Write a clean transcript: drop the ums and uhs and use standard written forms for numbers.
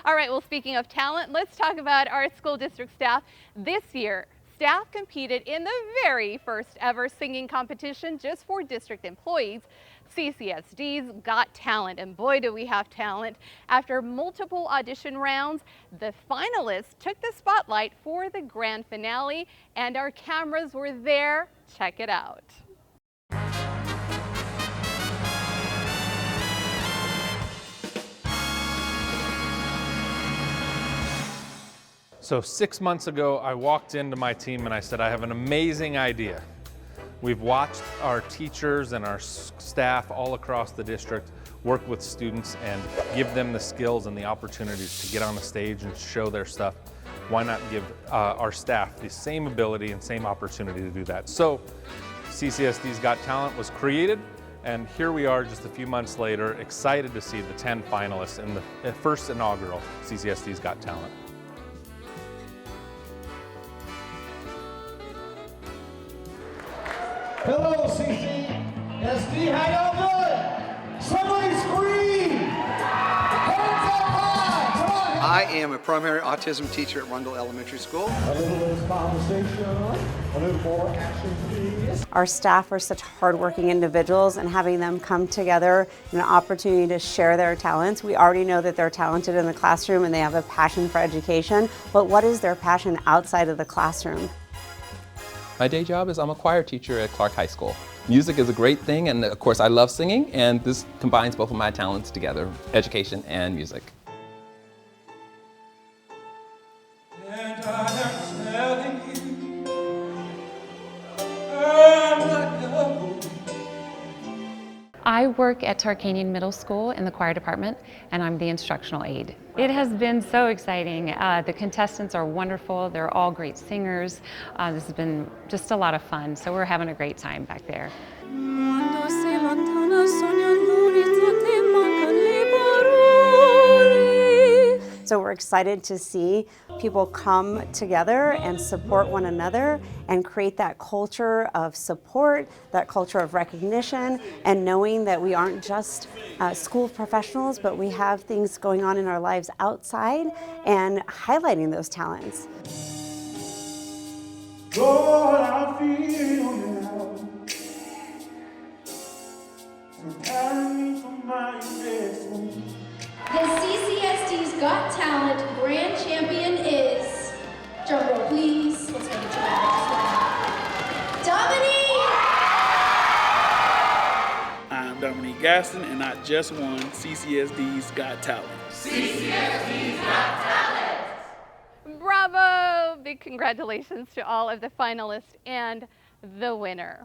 All right, well, speaking of talent, let's talk about our school district staff. This year, staff competed in the very first ever singing competition just for district employees. CCSD's Got Talent, and boy do we have talent. After multiple audition rounds, the finalists took the spotlight for the grand finale, and our cameras were there. Check it out. So 6 months ago, I walked into my team and I said, I have an amazing idea. We've watched our teachers and our staff all across the district work with students and give them the skills and the opportunities to get on the stage and show their stuff. Why not give our staff the same ability and same opportunity to do that? So CCSD's Got Talent was created, and here we are just a few months later, excited to see the 10 finalists in the first inaugural CCSD's Got Talent. Hello, CCSD. How y'all doing? Somebody scream! Hands up high! Come on! I am a primary autism teacher at Rundle Elementary School. A little bit of conversation, a little more action, please. Our staff are such hardworking individuals, and having them come together and an opportunity to share their talents. We already know that they're talented in the classroom and they have a passion for education, but what is their passion outside of the classroom? My day job is I'm a choir teacher at Clark High School. Music is a great thing, and of course I love singing, and this combines both of my talents together, education and music. And I am telling you, I'm not double. I work at Tarkanian Middle School in the choir department, and I'm the instructional aide. It has been so exciting. The contestants are wonderful. They're all great singers. This has been just a lot of fun, so we're having a great time back there. So we're excited to see people come together and support one another and create that culture of support, that culture of recognition, and knowing that we aren't just school professionals, but we have things going on in our lives outside and highlighting those talents. Lord, I feel you now. So carry me from my next one. The CCSD's Got Talent Grand Champion is, drum roll please, let's make it dramatic. Dominique! I'm Dominique Gaston, and I just won CCSD's Got Talent. CCSD's Got Talent! Bravo! Big congratulations to all of the finalists and the winner.